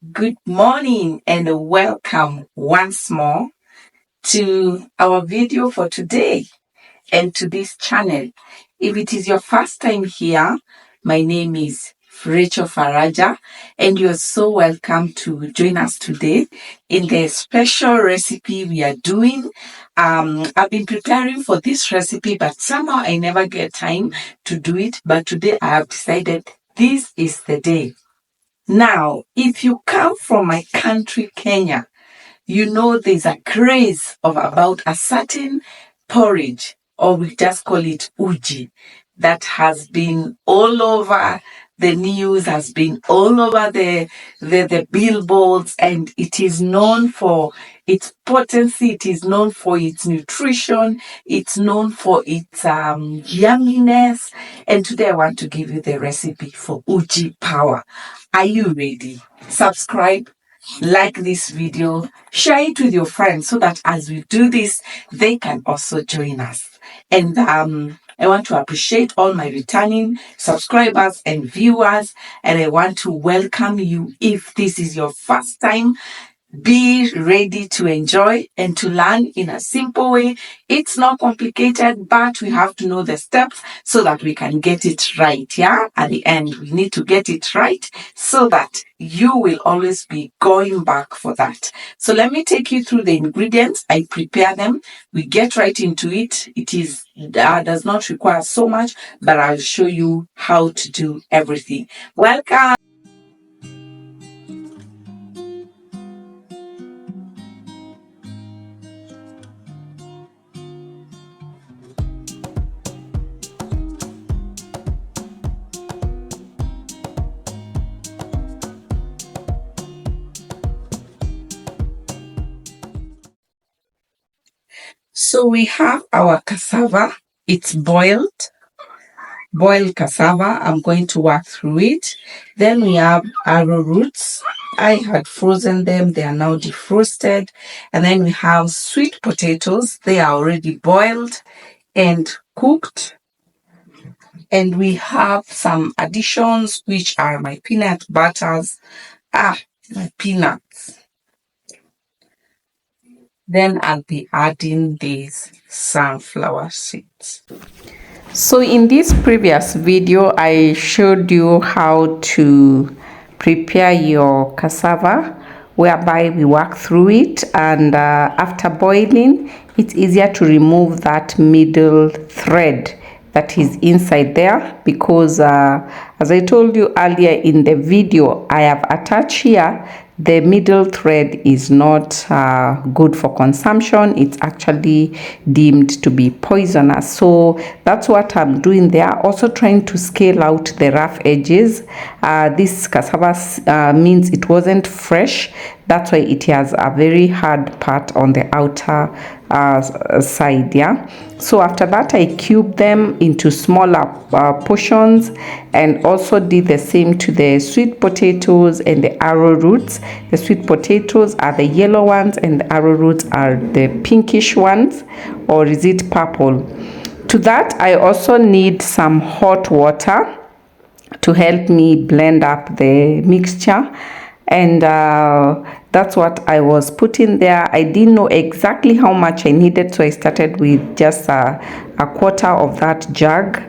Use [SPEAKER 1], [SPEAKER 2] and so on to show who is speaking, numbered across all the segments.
[SPEAKER 1] Good morning and welcome once more to our video for today and to this channel. If it is your first time here, my name is Rachel Faraja and you're so welcome to join us today in the special recipe we are doing. I've been preparing for this recipe, but somehow I never get time to do it. But today I have decided this is the day. Now, if you come from my country, Kenya, you know there's a craze of about a certain porridge, or we just call it Uji, that has been all over the news, has been all over the billboards, and it is known for its potency, it is known for its nutrition, it's known for its yumminess. And today I want to give you the recipe for Uji Power. Are you ready? Subscribe, like this video, share it with your friends so that as we do this, they can also join us. And I want to appreciate all my returning subscribers and viewers, and I want to welcome you. If this is your first time, be ready to enjoy and to learn in a simple way. It's not complicated, but we have to know the steps so that we can get it right. Yeah, at the end, we need to get it right so that you will always be going back for that. So let me take you through the ingredients. I prepare them. We get right into it. It is does not require so much, but I'll show you how to do everything. Welcome. So we have our cassava. It's boiled cassava. I'm going to work through it. Then we have arrowroots. I had frozen them. They are now defrosted. And then we have sweet potatoes. They are already boiled and cooked. And we have some additions, which are my peanut butters. My peanuts. Then I'll be adding these sunflower seeds. So in this previous video, I showed you how to prepare your cassava, whereby we work through it, and after boiling, it's easier to remove that middle thread that is inside there, because as I told you earlier in the video, I have attached here, the middle thread is not good for consumption. It's actually deemed to be poisonous. So that's what I'm doing there. Also trying to scale out the rough edges. This cassava means it wasn't fresh. That's why it has a very hard part on the outer side. Yeah. So after that, I cubed them into smaller portions, and also did the same to the sweet potatoes and the arrowroots. The sweet potatoes are the yellow ones and the arrowroots are the pinkish ones, or is it purple? To that, I also need some hot water to help me blend up the mixture. And that's what I was putting there. I didn't know exactly how much I needed, so I started with just a quarter of that jug.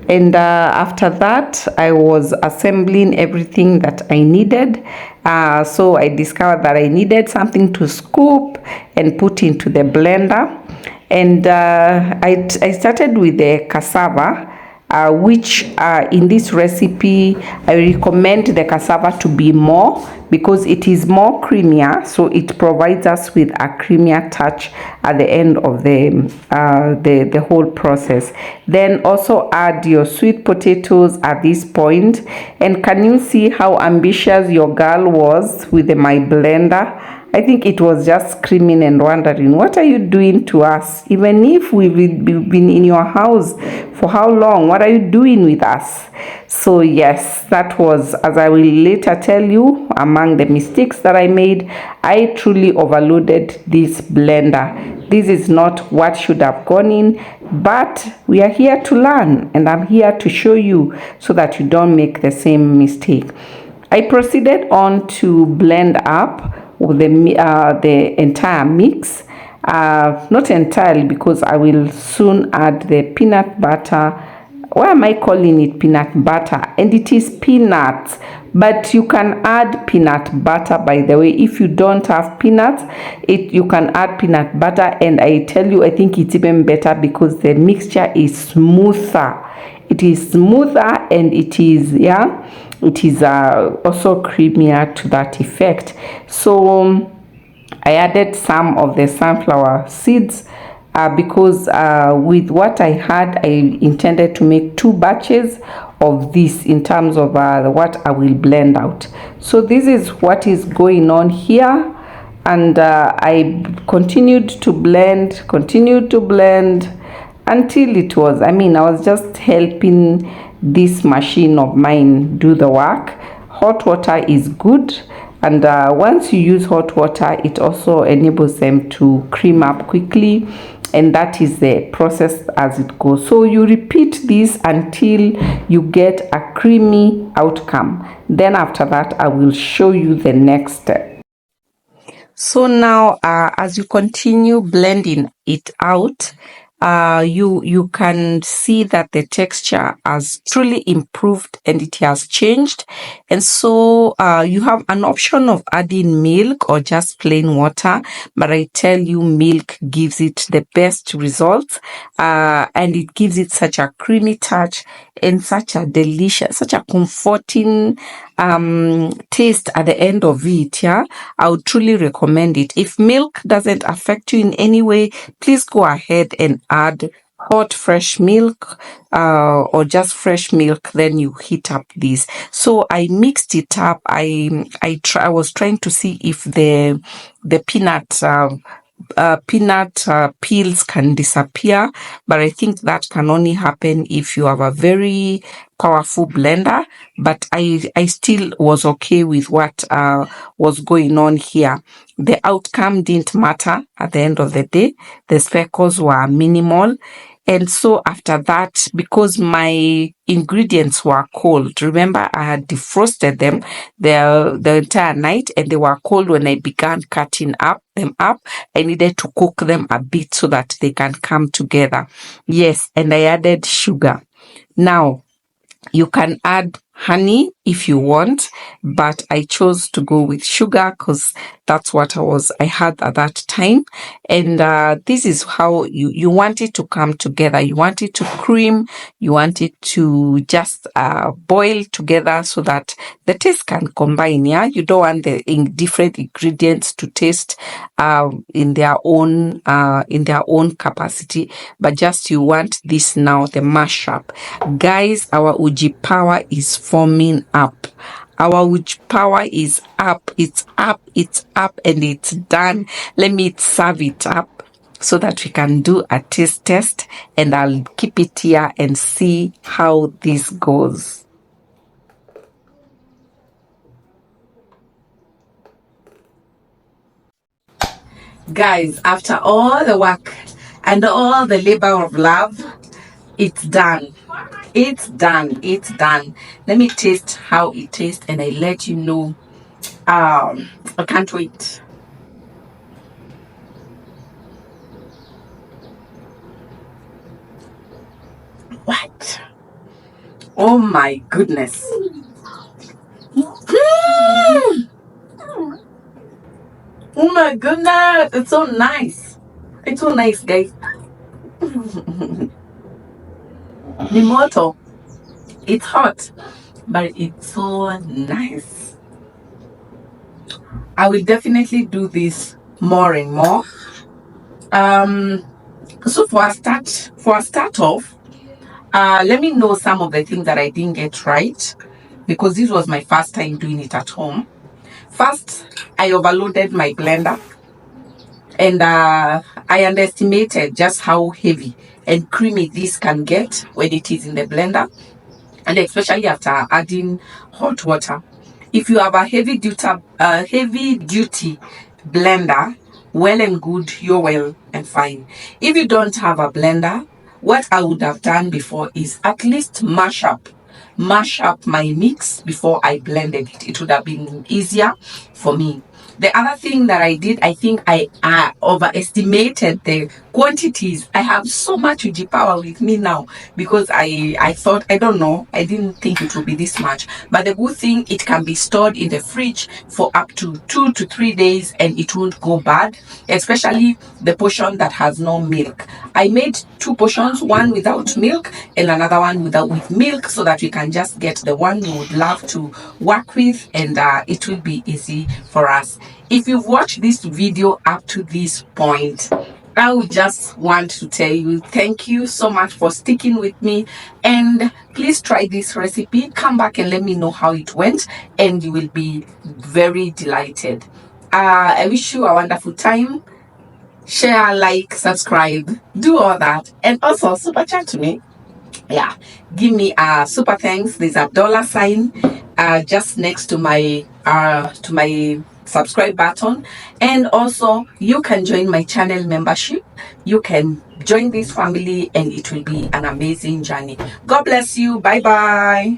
[SPEAKER 1] And after that, I was assembling everything that I needed. So I discovered that I needed something to scoop and put into the blender. And I started with the cassava, which in this recipe, I recommend the cassava to be more, because it is more creamier, so it provides us with a creamier touch at the end of the whole process. Then also add your sweet potatoes at this point. And can you see how ambitious your girl was with my blender? I think it was just screaming and wondering, what are you doing to us? Even if we've been in your house for how long? What are you doing with us? So yes, that was, as I will later tell you, among the mistakes that I made. I truly overloaded this blender. This is not what should have gone in, but we are here to learn, and I'm here to show you so that you don't make the same mistake. I proceeded on to blend up the entire mix. Not entirely, because I will soon add the peanut butter. Why am I calling it peanut butter? And it is peanuts, but you can add peanut butter, by the way. If you don't have peanuts, you can add peanut butter, and I tell you, I think it's even better because the mixture is smoother. It is smoother, and it is also creamier to that effect. So I added some of the sunflower seeds because with what I had, I intended to make 2 batches of this in terms of what I will blend out. So this is what is going on here, and I continued to blend until it was, I was just helping this machine of mine do the work. Hot water is good, and once you use hot water, it also enables them to cream up quickly, and that is the process as it goes. So you repeat this until you get a creamy outcome. Then after that, I will show you the next step. So now, as you continue blending it out, you can see that the texture has truly improved and it has changed. And so you have an option of adding milk or just plain water, but I tell you, milk gives it the best results, and it gives it such a creamy touch and such a delicious, such a comforting taste at the end of it. I would truly recommend it. If milk doesn't affect you in any way, please go ahead and add hot fresh milk or just fresh milk. Then you heat up this. So I mixed it up. I was trying to see if the peanut peels can disappear, but I think that can only happen if you have a very powerful blender. But I still was okay with what was going on here. The outcome didn't matter at the end of the day. The speckles were minimal. And so after that, because my ingredients were cold, remember I had defrosted them the entire night, and they were cold when I began cutting them up. I needed to cook them a bit so that they can come together. Yes, and I added sugar. Now, you can add honey if you want, but I chose to go with sugar because that's what I had at that time. And this is how you want it to come together. You want it to cream. You want it to just boil together so that the taste can combine. Yeah, you don't want the different ingredients to taste in their own capacity, but just you want this now, the mashup. Guys, our Uji Power is forming up. Our Uji Power is up. It's up, and it's done. Let me serve it up so that we can do a taste test, and I'll keep it here and see how this goes. Guys, after all the work and all the labor of love, it's done. It's done. Let me taste how it tastes, and I let you know. I can't wait. What? Oh my goodness. Oh my goodness. It's so nice. It's so nice, guys. Nimoto. It's hot, but it's so nice. I will definitely do this more and more. So for a start off, let me know some of the things that I didn't get right, because this was my first time doing it at home. First, I overloaded my blender, and I underestimated just how heavy and creamy this can get when it is in the blender, and especially after adding hot water. If you have a heavy duty blender, well and good, you're well and fine. If you don't have a blender, what I would have done before is at least mash up mash up my mix before I blended it. It would have been easier for me. The other thing that I did, I think I overestimated the quantities. I have so much Uji Power with me now because I thought, I don't know, I didn't think it would be this much. But the good thing, it can be stored in the fridge for up to 2 to 3 days and it won't go bad, especially the portion that has no milk. I made 2 portions, one without milk and another one with milk, so that we can just get the one we would love to work with, and it will be easy for us. If you've watched this video up to this point, I would just want to tell you thank you so much for sticking with me, and please try this recipe. Come back and let me know how it went, and you will be very delighted. I wish you a wonderful time. Share, like, subscribe, do all that, and also super chat to me. Yeah, give me a super thanks. There's a dollar sign just next to my subscribe button, and also you can join my channel membership. You can join this family and it will be an amazing journey. God bless you. Bye bye.